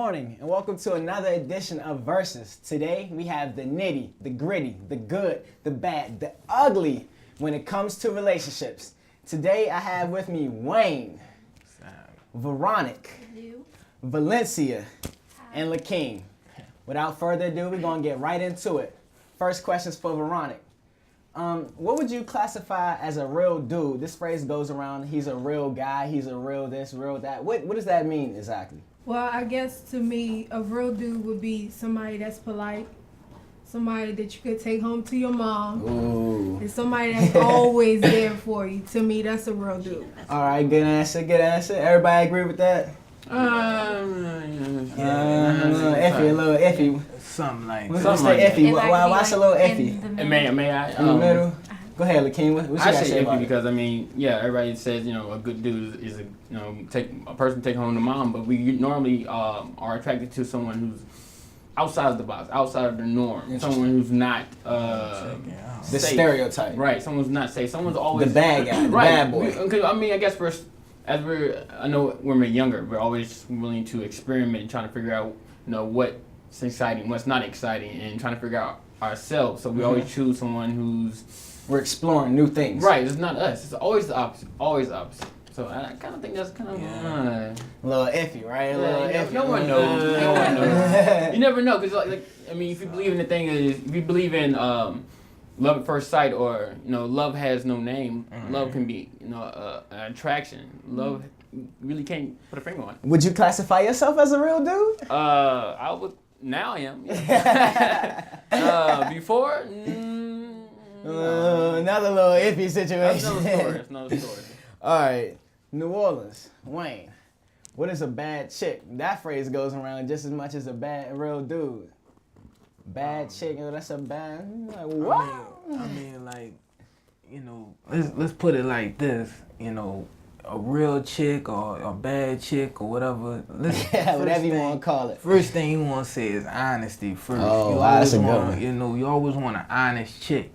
morning, and welcome to another edition of Versus. Today, we have the nitty, the gritty, the good, the bad, the ugly when it comes to relationships. Today, I have with me Wayne, Veronique, Valencia, and Lakeem. Without further ado, we're going to get right into it. First question's for Veronique. What would you classify as a real dude? This phrase goes around, he's a real guy, he's a real this, real that. What does that mean exactly? Well, I guess to me, a real dude would be somebody that's polite, somebody that you could take home to your mom, and somebody that's always there for you. To me, that's a real dude. All right, good answer, good answer. Everybody agree with that? A little iffy. Something like iffy. Why's a little iffy? May I? In the middle? Go ahead, Lakeem. What you I got to say say about iffy it? because everybody says a good dude is a person take home to mom, but we normally are attracted to someone who's outside of the box, outside of the norm, someone who's not the safe. stereotype. Right, someone's not safe. Someone's always the bad guy, the bad boy. I guess I know when we're younger, we're always willing to experiment and trying to figure out what's exciting, what's not exciting, and trying to figure out ourselves. So we always choose someone we're exploring new things. Right, it's not us. It's always the opposite. Always the opposite. So I kind of think that's kind of a little iffy, right? A little iffy. No one knows. No one knows. You never know, because if you believe in if you believe in love at first sight, or love has no name. Love can be an attraction. Love really can't put a finger on it. Would you classify yourself as a real dude? I would. Now I am. Before. Another little iffy situation. That's another story. All right, New Orleans, Wayne. What is a bad chick? That phrase goes around just as much as a real dude. Bad chick, that's a bad. Like, what? Let's put it like this. A real chick or a bad chick or whatever. Whatever you want to call it. First thing you want to say is honesty first. Oh, that's a good one. You always want an honest chick.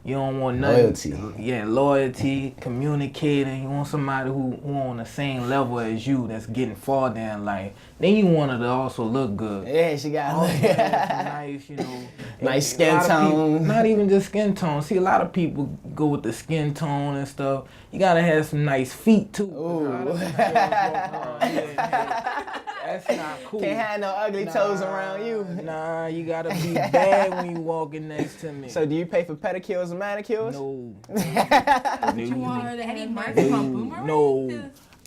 You don't want nothing. Loyalty. Yeah, loyalty, communicating. You want somebody who on the same level as you, that's getting far down life. Then you want her to also look good. Yeah, she got nice, nice skin tone. People, not even just skin tone. See, a lot of people go with the skin tone and stuff. You gotta have some nice feet too. Ooh. That's not cool. Can't have no ugly toes around you. Nah, you gotta be bad when you walking next to me. So do you pay for pedicures and manicures? No. You want her to have No.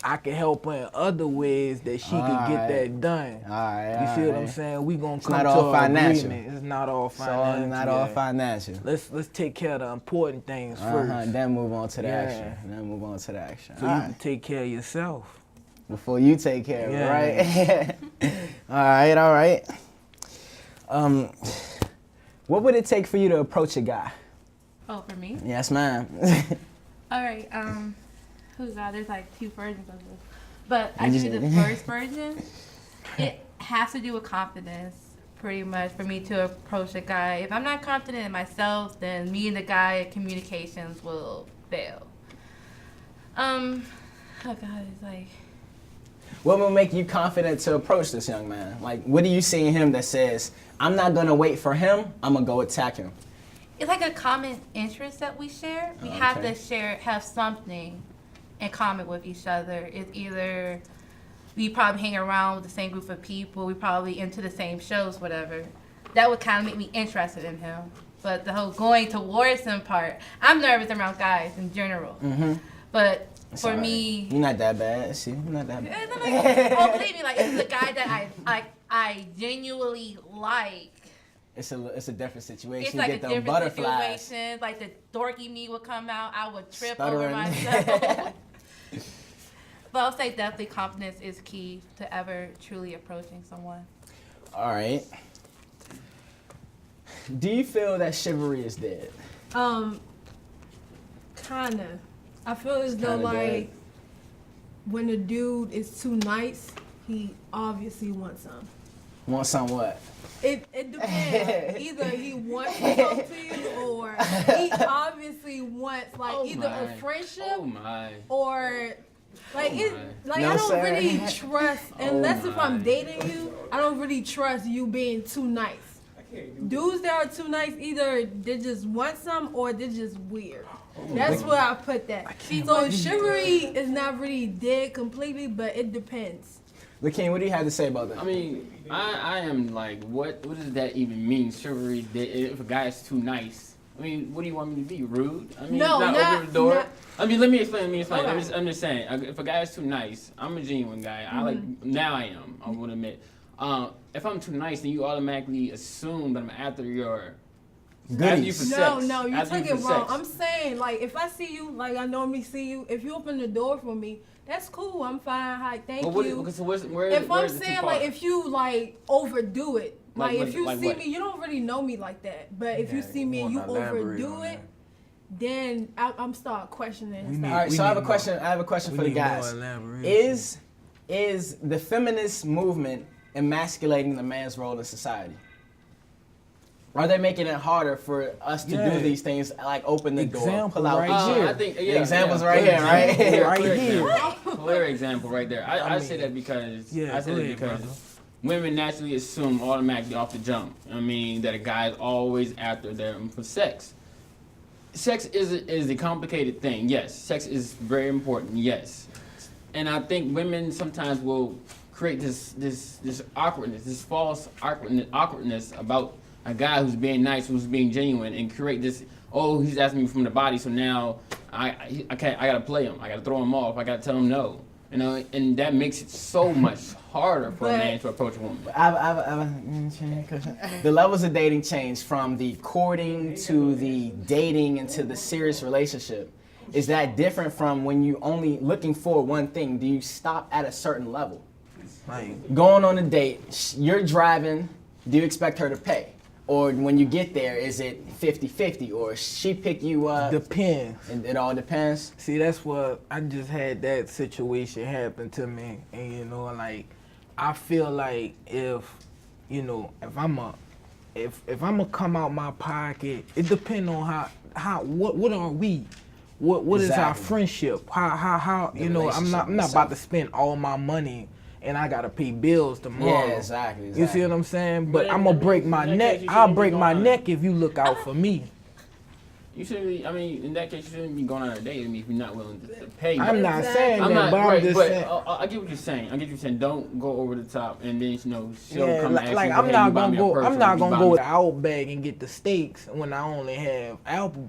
I can help her in other ways that she can get that done. All right. You see what I'm saying? We gonna come not to all an financial. agreement. It's not all financial. So it's not all financial. Let's take care of the important things first. Then move on to the action. So you can take care of yourself. Before you take care of it, right? All right. What would it take for you to approach a guy? Oh, for me? Yes, ma'am. All right. There's like two versions of this, but I give you the first version. It has to do with confidence, pretty much, for me to approach a guy. If I'm not confident in myself, then me and the guy communications will fail. It's like. What will make you confident to approach this young man? Like, what do you see in him that says, I'm not going to wait for him, I'm going to go attack him? It's like a common interest that we share. We have to have something in common with each other. It's either we probably hang around with the same group of people, we probably into the same shows, whatever. That would kind of make me interested in him. But the whole going towards him part, I'm nervous around guys in general. But for me, you're not that bad. See, you're not that bad. Believe me, like, it's the guy that I genuinely like. It's a different situation. It's like you get a them different butterflies. situation. Like the dorky me would come out, I would trip Stuttering. over myself. But I'll say definitely confidence is key to ever truly approaching someone. All right. Do you feel that chivalry is dead? Kinda. I feel as though when a dude is too nice, he obviously wants some. Want some what? It depends. Either he wants to talk to you, or he obviously wants a friendship, or Like it, like No, I don't sir. really trust unless if I'm my. dating you. I don't really trust you being too nice. Dudes that are too nice, either they just want some or they're just weird. That's where I put that. So chivalry is not really dead completely, but it depends. Lakeem, what do you have to say about that? I mean, I am like, what does that even mean? Chivalry, if a guy is too nice. I mean, what do you want me to be? Rude? I mean, No, not open the door. not- I mean, let me explain. Okay. I'm just saying, if a guy is too nice, I'm a genuine guy. I like, now I am, I would admit. If I'm too nice, then you automatically assume that I'm after your after you for No, sex. no, you After took for it wrong. sex. I'm saying, like, if I see you, like I normally see you, if you open the door for me, that's cool. I'm fine. Hi, thank But what, you. okay, so where If I'm is it too saying, far? like, if you, like, overdo it, Like like, what- if you like see what? me, you don't really know me like that. But if you Yeah, see me and you wanna elaborate overdo on it, that. then I'm start questioning and We stuff. All right, We so I have a need question. I have a question We for the need more guys. elaboration. Is the feminist movement emasculating the man's role in society? Are they making it harder for us to Yeah. do these things, like open the door, Example pull out right the here. I think, The example's right clear here, right? example, Right clear here. example. Clear example right there. I say mean, that because yeah, I say go that ahead, because brother. women naturally assume automatically off the jump. I mean that a guy is always after them for sex. Sex is a complicated thing. Yes, sex is very important. Yes, and I think women sometimes will create this awkwardness, this false awkwardness about a guy who's being nice, who's being genuine, and create this. Oh, he's asking me from the body, so now I can't. I gotta play him. I gotta throw him off. I gotta tell him no. You know, and that makes it so much harder for a But- man to approach a woman. The levels of dating change from the courting to the dating into the serious relationship. Is that different from when you only looking for one thing? Do you stop at a certain level? Like, Going on a date, you're driving, do you expect her to pay? Or when you get there, is it 50-50? Or she pick you up? depends. And it all depends. See, that's what I just had that situation happen to me, and you know, like I feel like if I'm come out my pocket, it depends on how what are we, what is our Exactly. friendship? How The you know, I'm not relationship about to itself. spend all my money and I gotta pay bills tomorrow. Yeah, exactly. You see what I'm saying? But But I'm gonna in- break in my that neck. case, you I'll shouldn't be break my going- neck if you look out for me. You shouldn't be. I mean, in that case, you shouldn't be going on a date with me if you're not willing to pay. I'm not saying I'm that, not, but right, I'm just but saying. I get what you're saying. I get what you're saying. Don't go over the top, and then she'll Yeah, come like, ask like you, I'm hey, not you buy gonna me a go. purse, I'm or not you gonna buy go me- to Outback and get the steaks when I only have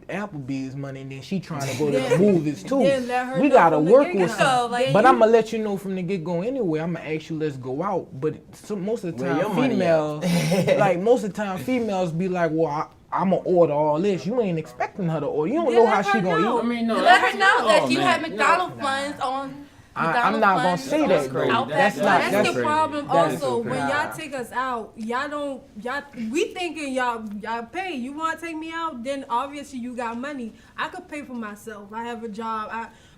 Applebee's money, and then she trying to go to the Then- movies too. then let her We know gotta from the work get-go. with something. So, like, But I'm gonna let you know from the get go anyway. I'm gonna ask you, let's go out. But most of the Where your time, money females, like most of the time, females be like, well, I'm gonna order all this. You ain't expecting her to order. You don't Then know let how she her gonna know. eat. I mean, no. Let that's- her know that oh, you man. have McDonald's funds on. I'm McDonald's not gonna funds say on that, though. Outback That's But not- funds. that's the crazy. problem That is also so when crazy. y'all take us out, we thinking y'all pay. You want to take me out? Then obviously you got money. I could pay for myself. I have a job.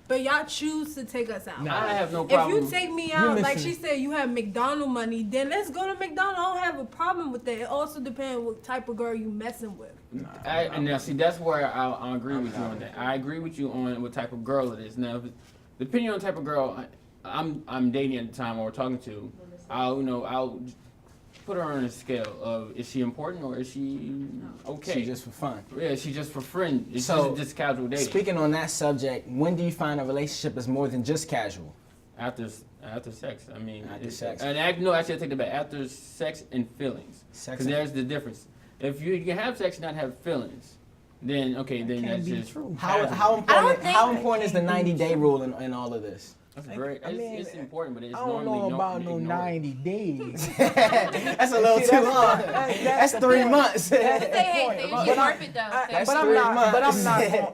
But y'all choose to take us out. I have no If problem. you take me out, like missing she said, you have McDonald's money, then let's go to McDonald's. I don't have a problem with that. It also depends what type of girl you messing with. And now, see, that's where I agree with you on that. I agree with you on what type of girl it is. Now, if depending on the type of girl I'm dating at the time or talking to, I'll put her on a scale of is she important or is she okay? She just for fun. Yeah, she's just for friend. It's So, just casual dating. Speaking on that subject, when do you find a relationship is more than just casual? After sex, I mean. After sex. And actually, I take that back. After sex and feelings. Sex Because and- there's the difference. If you can have sex and not have feelings, then okay, then can't that's be just true. How casual. important is the 90-day rule in all of this? That's very. I mean, it's important, but it's I don't normally know about no ignored. 90 days. That's a little See, too that's- long. that's- That's 3 months. Say, hey, But you're I'm- worth it though. That's but I'm 3 not. But months.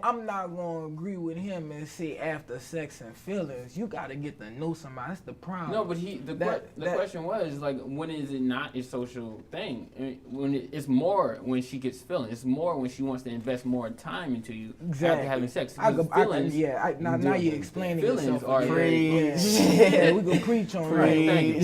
I'm not gonna agree with him and say after sex and feelings, you gotta get to know somebody. That's the problem. No, but the That- question was like, when is it not a social thing? When it's more when she gets feelings. It's more when she wants to invest more time into you Exactly. after having sex. I Because could, feelings. now you're explaining Feelings yourself. are again. Preach. Yeah, we can preach on Right, that. thank you.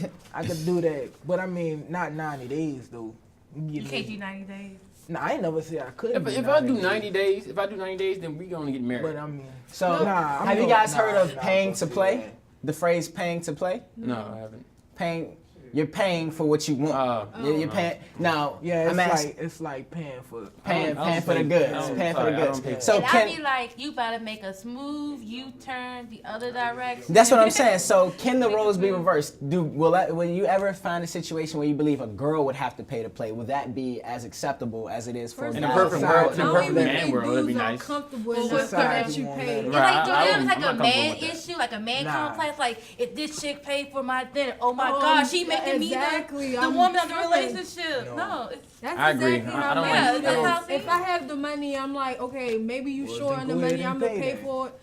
Yeah, I could do that, but I mean, not 90 days though. You can't do 90 days. Nah, I ain't never said I couldn't. If I do 90 days, then we gonna get married. But I mean, So, have you guys heard of paying to play? The phrase "paying to play." No, I haven't. You're paying for what you want. You're paying. Now, yeah, I'm it's like paying for paying for the goods. Paying for the goods. So And can I'd be like, you better make a smooth U-turn the other direction. that's what I'm saying. So can the roles be reversed? Will you ever find a situation where you believe a girl would have to pay to play? Would that be as acceptable as it is for In guys? a perfect world, in a perfect man think world, it'd be dudes are nice. comfortable Well, enough society that you won't pay. let it. It's Right, like, I it's like I'm a not man comfortable with that. issue, like a man Nah. complex. Like, if this chick paid for my dinner, oh my gosh, she making exactly. me the I'm woman of the tripping. relationship. No, it's That's I agree. exactly I how don't men like- do Yeah, that's this. how If I have the money, I'm like, okay, maybe you Well, short then on the go money, ahead I'm and gonna pay pay then. for it.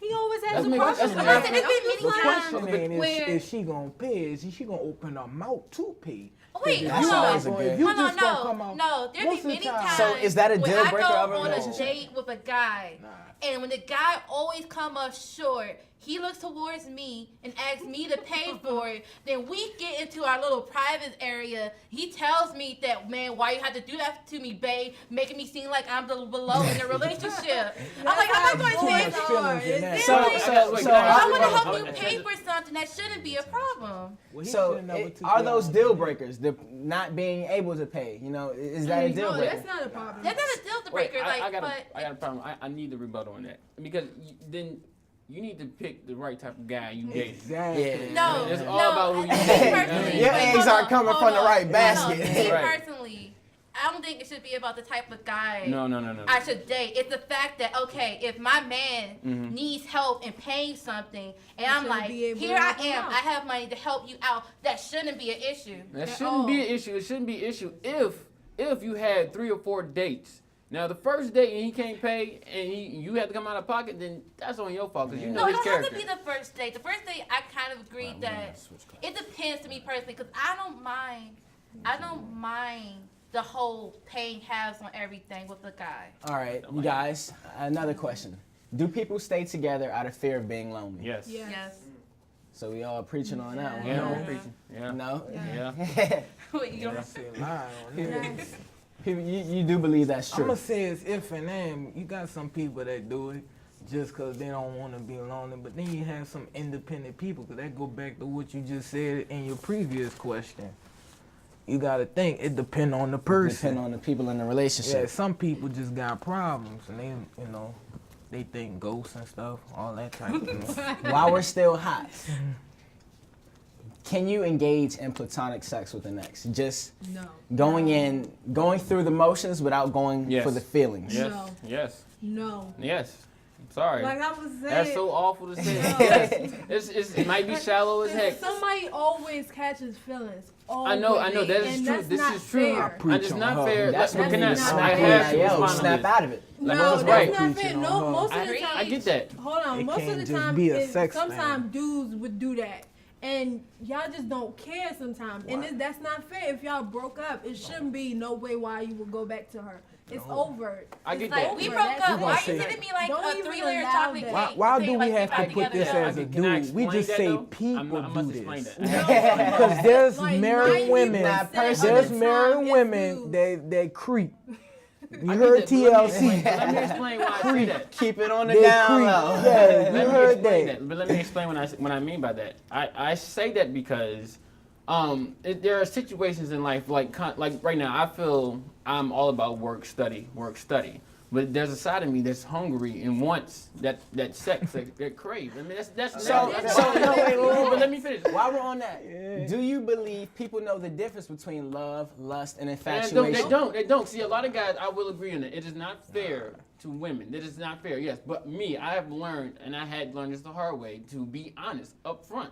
He always has That's a me- question. that's- Listen, it's been the many question times ain't where. is she gonna pay? Is she gonna open her mouth to pay? Wait, That's hold always a on. good- If you Hold on, just gonna come no, out, no. There most be of the many time- times. So is that a when deal I breaker go of a on relationship? a date with a guy, and when the guy always come up short, he looks towards me and asks me to pay for it. Then we get into our little private area. He tells me that, man, why you have to do that to me, babe, making me seem like I'm the below in the relationship. I'm like, I'm not going to Too say much so. feelings in that. So If I want to help you pay for something, that shouldn't be a problem. Well, he So should've never took are you those out. deal breakers? The not being able to pay. You know, is that a deal No, breaker? that's not a problem. That's not a deal Wait, breaker, I like, got but a problem. I need the rebuttal on that because then you need to pick the right type of guy you date. Exactly. Yeah. no, It's all no. about who you me date. personally, Your wait, eggs hold aren't on, coming hold from the on, right hold on. basket. Me Right. personally, I don't think it should be about the type of guy No. I should date. It's the fact that, okay, if my man Mm-hmm. needs help in paying something, and You I'm should like, be able to here I help him am, out. I have money to help you out, that shouldn't be an issue. That At shouldn't be all. an issue. It shouldn't be an issue if you had 3 or 4 dates. Now the first date and he can't pay and you have to come out of pocket, then that's on your fault because you know No, it his don't character. have to be the first date. The first date, I kind of agreed that it depends to me personally, because I don't mind the whole paying halves on everything with the guy. All right, you guys. Another question: do people stay together out of fear of being lonely? Yes. Yeah. Yes. So we all preaching on that one. Yeah. No? I'm preaching. Yeah. No. Yeah. Wait, you don't- Say lie on here. Yes. People, you do believe that's I'm true. gonna say it's if and then. You got some people that do it just because they don't want to be lonely, but then you have some independent people. Because that go back to what you just said in your previous question. You gotta think it depend on the person. Depend on the people in the Yeah, relationship. some people just got problems and they think ghosts and stuff, all that type of thing. While we're still hot, can you engage in platonic sex with an ex? Just No. going through the motions without going Yes. for the feelings. Yes. No. Yes. No. Yes. I'm sorry. Like I was saying. That's so awful to say. No. It might be shallow as heck. Somebody always catches feelings. I know. Always. That is And true. that's This not is true. fair. I preach It's on not her. fair. That's Like, when can you I not snap, have fair. to yo, respond to snap this? out of it. Like, No, what's that's right? not fair. Preaching No, on her. most of I the agree. time. I get that. Hold on. It Most of can't the just time, be a sex sometimes thing. dudes would do that, and y'all just don't care sometimes. And that's not fair. If y'all broke up, it shouldn't be no way why you would go back to her. It's over. I It's get Like, that. we over. broke That's up. it. Why are you say- sending me like Don't a even 3-layer allow chocolate that. cake? Why to do say, we like, have to back put this together? as a Can I dude? We explain just that, say though? people I must do explain this. that. Because there's Like married 90% women, Nah, of the there's time, married it's women dudes. that creep. You I heard get that, but TLC. Let me explain why I say that. Keep it on the They down creep. low. Yeah, you Let me heard explain that. that. But let me explain what I mean by that. I say that because there are situations in life like right now. I feel I'm all about work, study. But there's a side of me that's hungry and wants that sex, that crave. I mean, that's So, no, but let me finish. While we're on that, do you believe people know the difference between love, lust, and And infatuation? they don't. See, a lot of guys, I will agree on that. It is not fair to women. It is not fair, yes. But me, I have learned, and I had learned this the hard way, to be honest up front.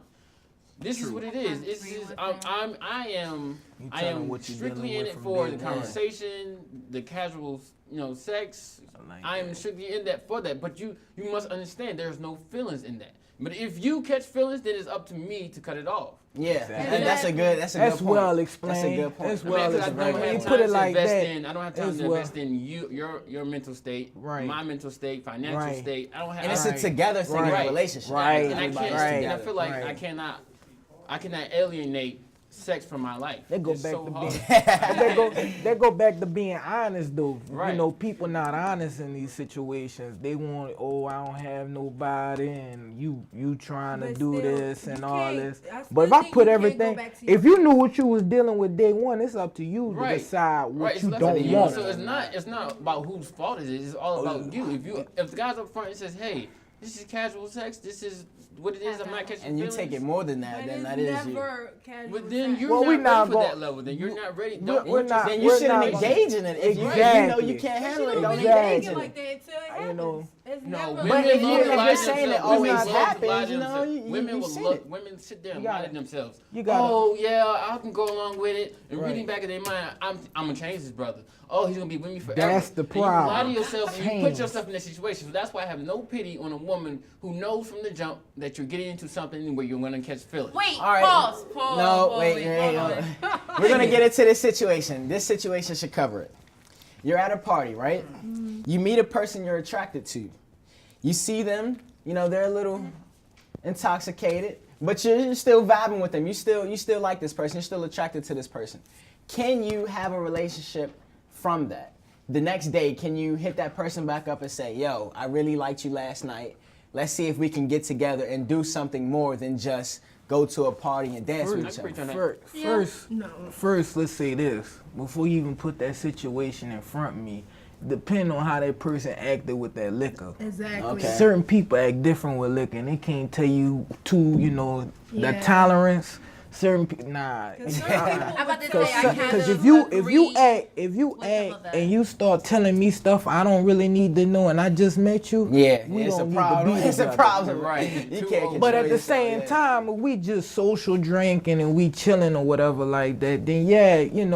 This is what it is. It's agree just, with I am telling what you're strictly dealing in with it from for day the one. conversation, the casual, sex. like I am that. strictly in that for that. But you must understand, there's no feelings in that. But if you catch feelings, then it's up to me to cut it off. Yeah, Exactly. and that's a good That's point. well explained. That's a good point. That's I mean, well 'cause I that's a don't very have good explained. You point. time put it to like invest that. in. I don't have time It's to well- invest in your mental state, Right. my mental state, financial Right. state. I don't have. And it's a Right. together thing in a Right. relationship. Right. And I can't. Everybody's Right. And I together. feel like Right. I cannot alienate sex from my life. They go It's back so to hard. they go back to being honest though. Right. You know, people not honest in these situations. They want, oh, I don't have nobody, and you trying to But do still, this and you all can't- this. I still But if I think put you can't go everything, back to your if you knew what you was dealing with day one, it's up to you to Right. decide what Right, it's you less don't than you. want. So it's not about whose fault it is. It's all about you. If the guy's up front and says, "Hey, this is casual sex. This is what it is. I'm not catching And you feelings." take it more than that, But then it's that is you. never casual But then sex. you're Well, we not not ready for gon- that level. Then you're not ready. we're Don't not- Then interest- you we're shouldn't not gonna- engage in it. If you know Exactly. you can't But handle you it, don't don't really engage think in it it. like that until it happens. You know. It's No, never women But if love you- to if lie you're to saying it themselves. always Women love to happens, lie to you know, themselves. you Women will said look. it. Women sit there and You lie gotta- to themselves. you gotta- Oh yeah, I can go along with it. And Right. reading back in their mind, I'm gonna change this brother. Oh, he's gonna be with me forever. That's the And you lie to problem. yourself and you put Change. yourself in that situation. So that's why I have no pity on a woman who knows from the jump that you're getting into something where you're gonna catch feelings. Wait, All right. pause. No, wait. hold on. We're gonna get into this situation. This situation should cover it. You're at a party, right? You meet a person you're attracted to. You see them, you know, they're a little intoxicated, but you're still vibing with them. You still like this person. You're still attracted to this person. Can you have a relationship from that? The next day, can you hit that person back up and say, yo, I really liked you last night. Let's see if we can get together and do something more than just go to a party and dance with each other. First, let's say this. Before you even put that situation in front of me, depending on how that person acted with that liquor. Exactly. Okay. Certain people act different with liquor, and they can't tell you the Yeah. tolerance. Certain people, nah. 'Cause certain people I'm about to would say, I tell kind Because of if you agree act with some of that. and you start telling me stuff I don't really need to know, and I just met you, Yeah, we it's a don't need problem. to be It's a together. problem, Right. You Too can't old. But control at the yourself, same yeah. time, if we just social drinking and we chilling or whatever like that, then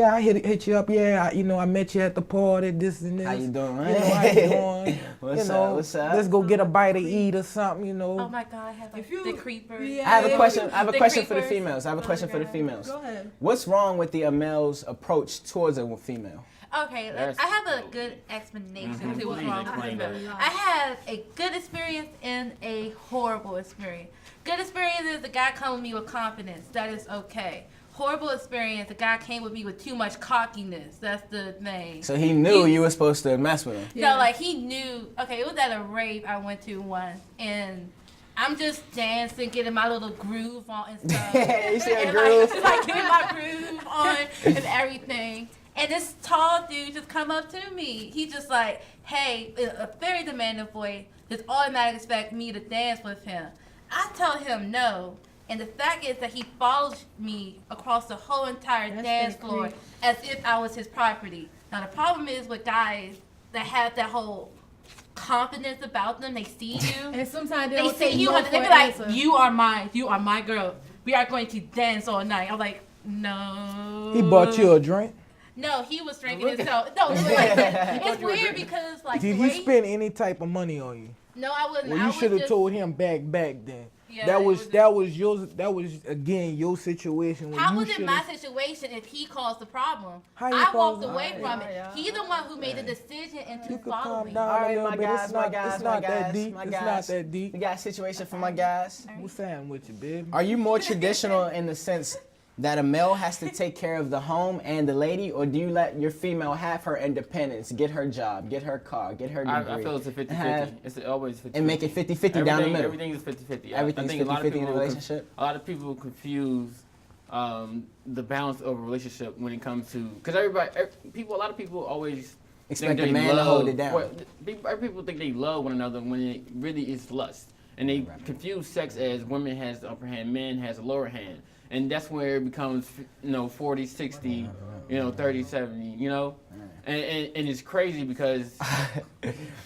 I hit you up. Yeah, I met you at the party. This and this. How you doing, You man? know, how you doing? What's up? What's up? Let's go get a bite to eat or something. Oh my God, I have like If you- the creeper. Yeah. I have a question. I have a The question for the creepers. females. I have a question for the females. Go ahead. What's wrong with the male's approach towards a female? Okay, That's- I have a good explanation to what's Please wrong with explain women. that. I had a good experience and a horrible experience. Good experience is the guy come with me with confidence. That is okay. Horrible experience, the guy came with me with too much cockiness. That's the thing. So he knew you were supposed to mess with him. Yeah. No, like he knew. Okay, it was at a rave I went to once, and I'm just dancing, getting my little groove on and stuff. You see a And, groove? like getting my groove on and everything. And this tall dude just come up to me. He just like, hey, in a very demanding voice, just automatically expect me to dance with him. I tell him no. And the fact is that he follows me across the whole entire That's dance that floor creep. as if I was his property. Now the problem is with guys that have that whole confidence about them. They see you. And sometimes they They don't see take you no and they for be an like, answer. you are mine. You are my girl. We are going to dance all night. I'm like, no. He bought you a drink. No, he was drinking himself. No, it's, like, it's weird because like Did the he way spend any type of money on you? No, I wasn't. Well, I you was should have just- told him back then. Yeah, that it was was that was again your situation. When How you was it shoulda- my situation if he caused the problem? How you I caused walked it? away from it. Yeah. He's the one who made the decision and to You could follow calm me. down All a right, little my bit. guys, It's my not, guys, it's my not that guys, deep. my It's guys. not that We deep. got a situation for my guys. What's saying with you, babe? Are you more traditional in the sense that a male has to take care of the home and the lady, or do you let your female have her independence, get her job, get her car, get her degree, I feel it's a 50-50. have- It's always 50-50. and make it 50-50 down the middle? Everything is 50-50. Everything's I think a lot of 50-50 in a people relationship? A lot of people confuse the balance of a relationship when it comes to, because a lot of people always Expect think the they man to love- hold it down. well, people think they love one another when it really is lust. And they confuse sex as women has the upper hand, men has the lower hand. And that's where it becomes, 40, 60, 30, 70, And it's crazy because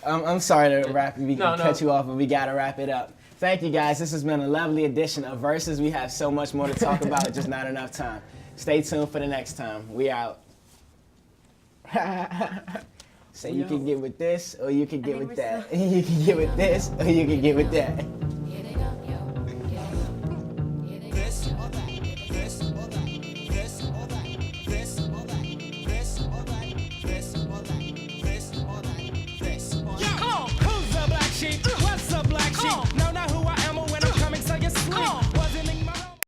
I'm sorry to No. cut you off, but we gotta wrap it up. Thank you guys. This has been a lovely edition of Versus. We have so much more to talk about, just not enough time. Stay tuned for the next time. We out. So you can get with this, or you can get think with we're that. You can get with this, or you can get with that.